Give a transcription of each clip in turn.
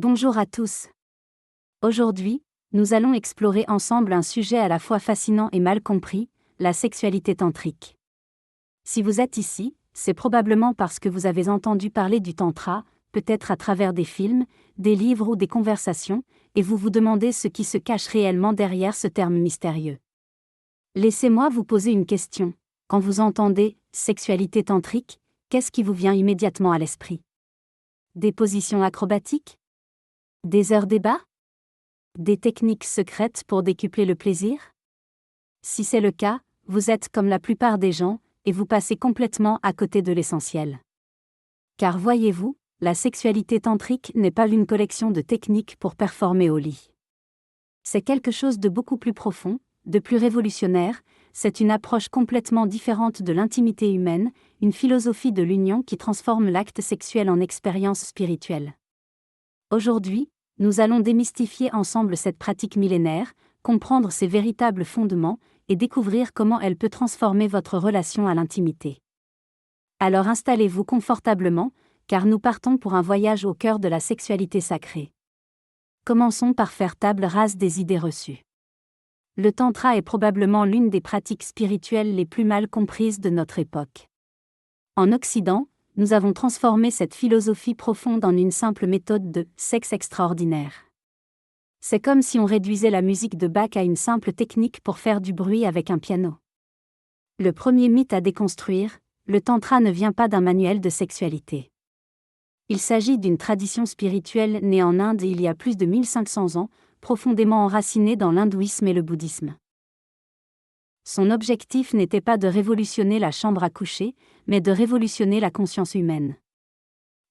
Bonjour à tous. Aujourd'hui, nous allons explorer ensemble un sujet à la fois fascinant et mal compris, la sexualité tantrique. Si vous êtes ici, c'est probablement parce que vous avez entendu parler du tantra, peut-être à travers des films, des livres ou des conversations, et vous vous demandez ce qui se cache réellement derrière ce terme mystérieux. Laissez-moi vous poser une question. Quand vous entendez « sexualité tantrique », qu'est-ce qui vous vient immédiatement à l'esprit? Des positions acrobatiques? Des heures débat? Des techniques secrètes pour décupler le plaisir? Si c'est le cas, vous êtes comme la plupart des gens, et vous passez complètement à côté de l'essentiel. Car voyez-vous, la sexualité tantrique n'est pas une collection de techniques pour performer au lit. C'est quelque chose de beaucoup plus profond, de plus révolutionnaire, c'est une approche complètement différente de l'intimité humaine, une philosophie de l'union qui transforme l'acte sexuel en expérience spirituelle. Aujourd'hui, nous allons démystifier ensemble cette pratique millénaire, comprendre ses véritables fondements, et découvrir comment elle peut transformer votre relation à l'intimité. Alors installez-vous confortablement, car nous partons pour un voyage au cœur de la sexualité sacrée. Commençons par faire table rase des idées reçues. Le tantra est probablement l'une des pratiques spirituelles les plus mal comprises de notre époque. En Occident, nous avons transformé cette philosophie profonde en une simple méthode de « sexe extraordinaire ». C'est comme si on réduisait la musique de Bach à une simple technique pour faire du bruit avec un piano. Le premier mythe à déconstruire, le tantra ne vient pas d'un manuel de sexualité. Il s'agit d'une tradition spirituelle née en Inde il y a plus de 1500 ans, profondément enracinée dans l'hindouisme et le bouddhisme. Son objectif n'était pas de révolutionner la chambre à coucher, mais de révolutionner la conscience humaine.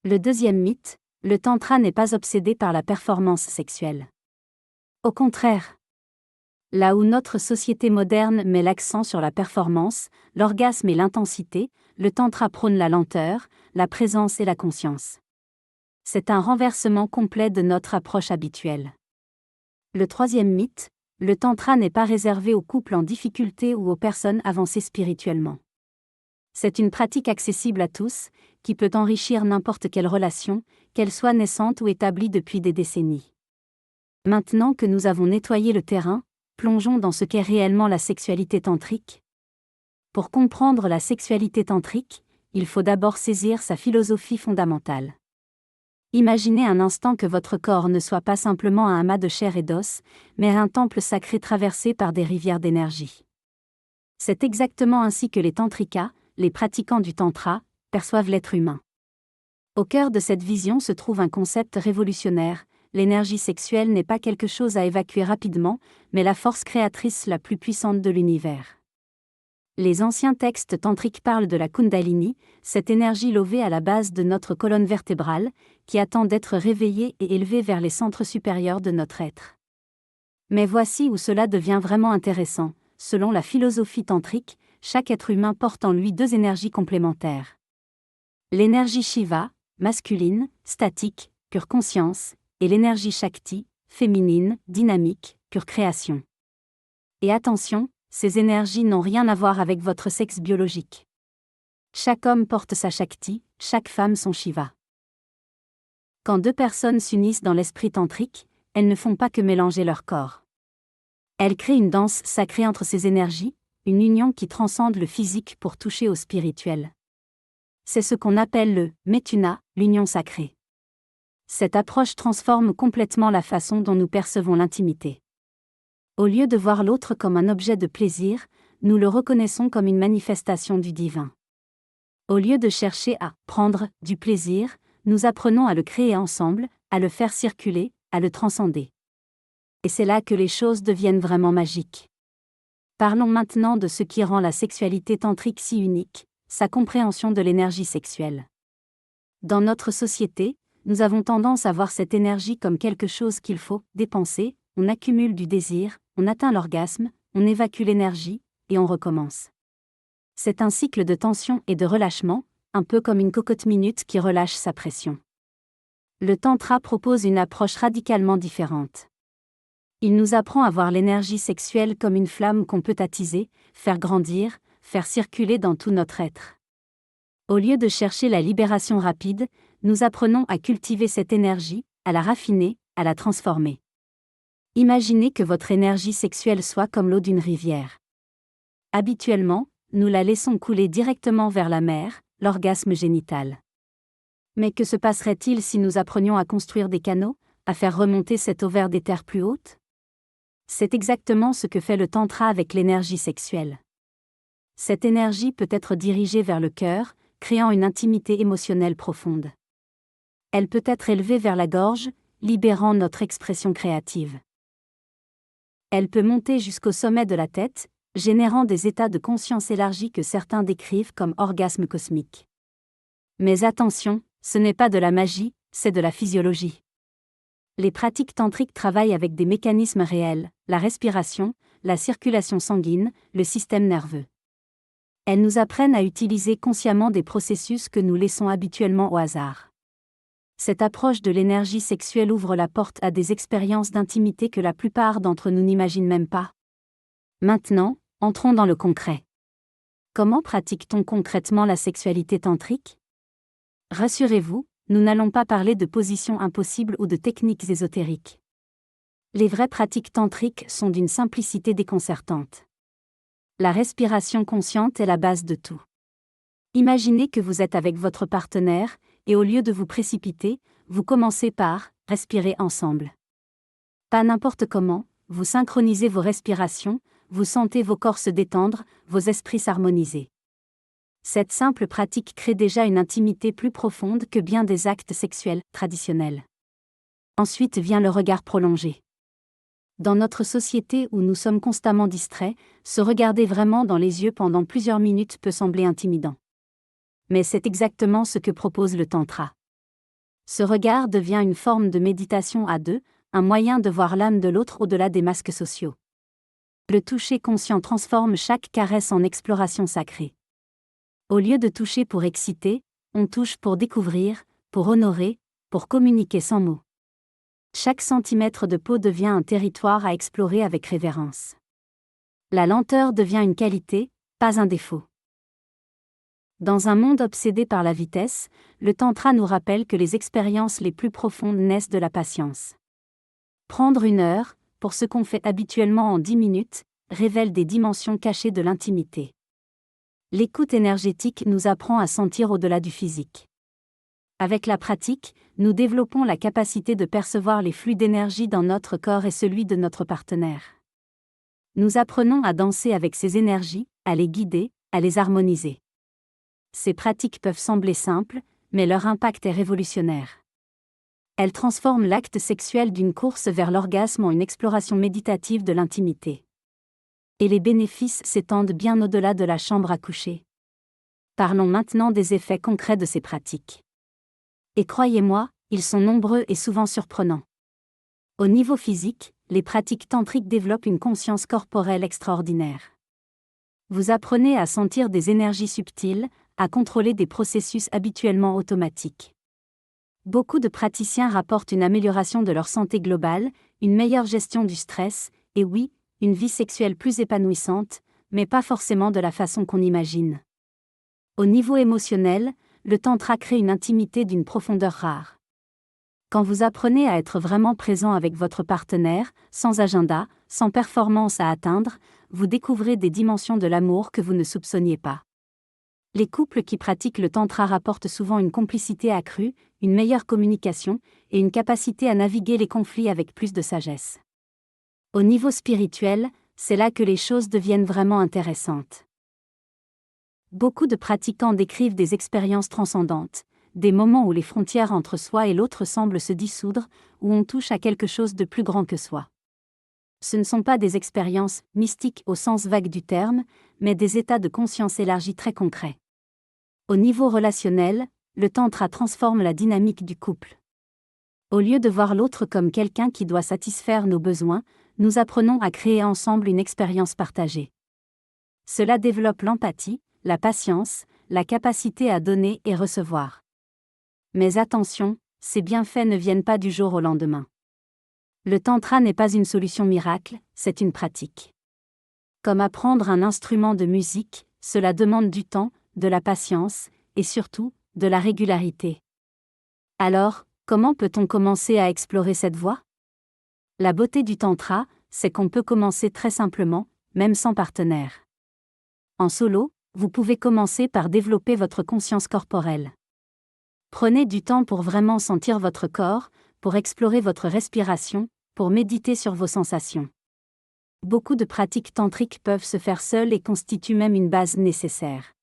Le deuxième mythe, le tantra n'est pas obsédé par la performance sexuelle. Au contraire. Là où notre société moderne met l'accent sur la performance, l'orgasme et l'intensité, le tantra prône la lenteur, la présence et la conscience. C'est un renversement complet de notre approche habituelle. Le troisième mythe, le tantra n'est pas réservé aux couples en difficulté ou aux personnes avancées spirituellement. C'est une pratique accessible à tous, qui peut enrichir n'importe quelle relation, qu'elle soit naissante ou établie depuis des décennies. Maintenant que nous avons nettoyé le terrain, plongeons dans ce qu'est réellement la sexualité tantrique. Pour comprendre la sexualité tantrique, il faut d'abord saisir sa philosophie fondamentale. Imaginez un instant que votre corps ne soit pas simplement un amas de chair et d'os, mais un temple sacré traversé par des rivières d'énergie. C'est exactement ainsi que les tantrikas, les pratiquants du tantra, perçoivent l'être humain. Au cœur de cette vision se trouve un concept révolutionnaire: l'énergie sexuelle n'est pas quelque chose à évacuer rapidement, mais la force créatrice la plus puissante de l'univers. Les anciens textes tantriques parlent de la Kundalini, cette énergie levée à la base de notre colonne vertébrale, qui attend d'être réveillée et élevée vers les centres supérieurs de notre être. Mais voici où cela devient vraiment intéressant. Selon la philosophie tantrique, chaque être humain porte en lui deux énergies complémentaires. L'énergie Shiva, masculine, statique, pure conscience, et l'énergie Shakti, féminine, dynamique, pure création. Et attention, ces énergies n'ont rien à voir avec votre sexe biologique. Chaque homme porte sa Shakti, chaque femme son Shiva. Quand deux personnes s'unissent dans l'esprit tantrique, elles ne font pas que mélanger leurs corps. Elles créent une danse sacrée entre ces énergies, une union qui transcende le physique pour toucher au spirituel. C'est ce qu'on appelle le Methuna, l'union sacrée. Cette approche transforme complètement la façon dont nous percevons l'intimité. Au lieu de voir l'autre comme un objet de plaisir, nous le reconnaissons comme une manifestation du divin. Au lieu de chercher à prendre du plaisir, nous apprenons à le créer ensemble, à le faire circuler, à le transcender. Et c'est là que les choses deviennent vraiment magiques. Parlons maintenant de ce qui rend la sexualité tantrique si unique, sa compréhension de l'énergie sexuelle. Dans notre société, nous avons tendance à voir cette énergie comme quelque chose qu'il faut dépenser, on accumule du désir, on atteint l'orgasme, on évacue l'énergie, et on recommence. C'est un cycle de tension et de relâchement, un peu comme une cocotte minute qui relâche sa pression. Le tantra propose une approche radicalement différente. Il nous apprend à voir l'énergie sexuelle comme une flamme qu'on peut attiser, faire grandir, faire circuler dans tout notre être. Au lieu de chercher la libération rapide, nous apprenons à cultiver cette énergie, à la raffiner, à la transformer. Imaginez que votre énergie sexuelle soit comme l'eau d'une rivière. Habituellement, nous la laissons couler directement vers la mer, l'orgasme génital. Mais que se passerait-il si nous apprenions à construire des canaux, à faire remonter cette eau vers des terres plus hautes? C'est exactement ce que fait le tantra avec l'énergie sexuelle. Cette énergie peut être dirigée vers le cœur, créant une intimité émotionnelle profonde. Elle peut être élevée vers la gorge, libérant notre expression créative. Elle peut monter jusqu'au sommet de la tête, générant des états de conscience élargis que certains décrivent comme orgasme cosmique. Mais attention, ce n'est pas de la magie, c'est de la physiologie. Les pratiques tantriques travaillent avec des mécanismes réels, la respiration, la circulation sanguine, le système nerveux. Elles nous apprennent à utiliser consciemment des processus que nous laissons habituellement au hasard. Cette approche de l'énergie sexuelle ouvre la porte à des expériences d'intimité que la plupart d'entre nous n'imaginent même pas. Maintenant, entrons dans le concret. Comment pratique-t-on concrètement la sexualité tantrique? Rassurez-vous, nous n'allons pas parler de positions impossibles ou de techniques ésotériques. Les vraies pratiques tantriques sont d'une simplicité déconcertante. La respiration consciente est la base de tout. Imaginez que vous êtes avec votre partenaire, et au lieu de vous précipiter, vous commencez par respirer ensemble. Pas n'importe comment, vous synchronisez vos respirations, vous sentez vos corps se détendre, vos esprits s'harmoniser. Cette simple pratique crée déjà une intimité plus profonde que bien des actes sexuels traditionnels. Ensuite vient le regard prolongé. Dans notre société où nous sommes constamment distraits, se regarder vraiment dans les yeux pendant plusieurs minutes peut sembler intimidant. Mais c'est exactement ce que propose le tantra. Ce regard devient une forme de méditation à deux, un moyen de voir l'âme de l'autre au-delà des masques sociaux. Le toucher conscient transforme chaque caresse en exploration sacrée. Au lieu de toucher pour exciter, on touche pour découvrir, pour honorer, pour communiquer sans mots. Chaque centimètre de peau devient un territoire à explorer avec révérence. La lenteur devient une qualité, pas un défaut. Dans un monde obsédé par la vitesse, le tantra nous rappelle que les expériences les plus profondes naissent de la patience. Prendre 1 heure, pour ce qu'on fait habituellement en 10 minutes, révèle des dimensions cachées de l'intimité. L'écoute énergétique nous apprend à sentir au-delà du physique. Avec la pratique, nous développons la capacité de percevoir les flux d'énergie dans notre corps et celui de notre partenaire. Nous apprenons à danser avec ces énergies, à les guider, à les harmoniser. Ces pratiques peuvent sembler simples, mais leur impact est révolutionnaire. Elles transforment l'acte sexuel d'une course vers l'orgasme en une exploration méditative de l'intimité. Et les bénéfices s'étendent bien au-delà de la chambre à coucher. Parlons maintenant des effets concrets de ces pratiques. Et croyez-moi, ils sont nombreux et souvent surprenants. Au niveau physique, les pratiques tantriques développent une conscience corporelle extraordinaire. Vous apprenez à sentir des énergies subtiles, à contrôler des processus habituellement automatiques. Beaucoup de praticiens rapportent une amélioration de leur santé globale, une meilleure gestion du stress, et oui, une vie sexuelle plus épanouissante, mais pas forcément de la façon qu'on imagine. Au niveau émotionnel, le tantra crée une intimité d'une profondeur rare. Quand vous apprenez à être vraiment présent avec votre partenaire, sans agenda, sans performance à atteindre, vous découvrez des dimensions de l'amour que vous ne soupçonniez pas. Les couples qui pratiquent le tantra rapportent souvent une complicité accrue, une meilleure communication, et une capacité à naviguer les conflits avec plus de sagesse. Au niveau spirituel, c'est là que les choses deviennent vraiment intéressantes. Beaucoup de pratiquants décrivent des expériences transcendantes, des moments où les frontières entre soi et l'autre semblent se dissoudre, où on touche à quelque chose de plus grand que soi. Ce ne sont pas des expériences mystiques au sens vague du terme, mais des états de conscience élargis très concrets. Au niveau relationnel, le tantra transforme la dynamique du couple. Au lieu de voir l'autre comme quelqu'un qui doit satisfaire nos besoins, nous apprenons à créer ensemble une expérience partagée. Cela développe l'empathie, la patience, la capacité à donner et recevoir. Mais attention, ces bienfaits ne viennent pas du jour au lendemain. Le tantra n'est pas une solution miracle, c'est une pratique. Comme apprendre un instrument de musique, cela demande du temps, de la patience, et surtout, de la régularité. Alors, Comment peut-on commencer à explorer cette voie? La beauté du tantra, c'est qu'on peut commencer très simplement, même sans partenaire. En solo, vous pouvez commencer par développer votre conscience corporelle. Prenez du temps pour vraiment sentir votre corps, pour explorer votre respiration, pour méditer sur vos sensations. Beaucoup de pratiques tantriques peuvent se faire seules et constituent même une base nécessaire.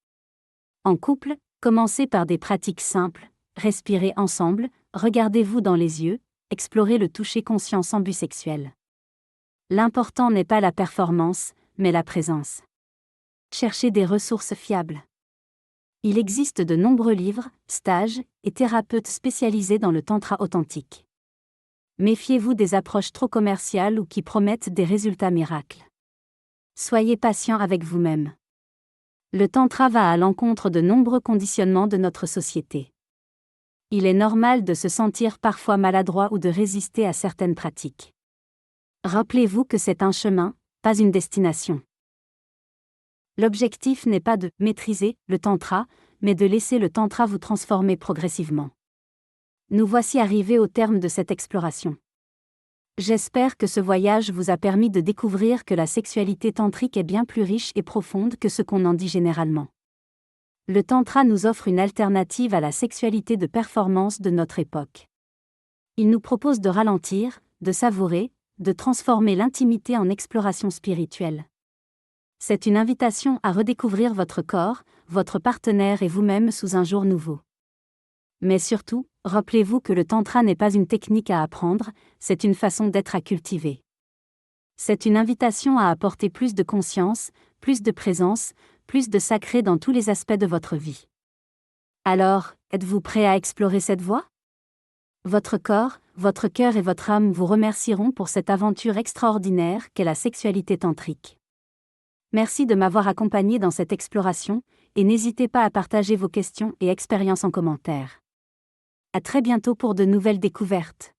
En couple, commencez par des pratiques simples, respirez ensemble, regardez-vous dans les yeux, explorez le toucher conscient sans but sexuel. L'important n'est pas la performance, mais la présence. Cherchez des ressources fiables. Il existe de nombreux livres, stages et thérapeutes spécialisés dans le tantra authentique. Méfiez-vous des approches trop commerciales ou qui promettent des résultats miracles. Soyez patient avec vous-même. Le tantra va à l'encontre de nombreux conditionnements de notre société. Il est normal de se sentir parfois maladroit ou de résister à certaines pratiques. Rappelez-vous que c'est un chemin, pas une destination. L'objectif n'est pas de maîtriser le tantra, mais de laisser le tantra vous transformer progressivement. Nous voici arrivés au terme de cette exploration. J'espère que ce voyage vous a permis de découvrir que la sexualité tantrique est bien plus riche et profonde que ce qu'on en dit généralement. Le tantra nous offre une alternative à la sexualité de performance de notre époque. Il nous propose de ralentir, de savourer, de transformer l'intimité en exploration spirituelle. C'est une invitation à redécouvrir votre corps, votre partenaire et vous-même sous un jour nouveau. Mais surtout, rappelez-vous que le tantra n'est pas une technique à apprendre, c'est une façon d'être à cultiver. C'est une invitation à apporter plus de conscience, plus de présence, plus de sacré dans tous les aspects de votre vie. Alors, êtes-vous prêt à explorer cette voie? Votre corps, votre cœur et votre âme vous remercieront pour cette aventure extraordinaire qu'est la sexualité tantrique. Merci de m'avoir accompagné dans cette exploration, et n'hésitez pas à partager vos questions et expériences en commentaire. À très bientôt pour de nouvelles découvertes.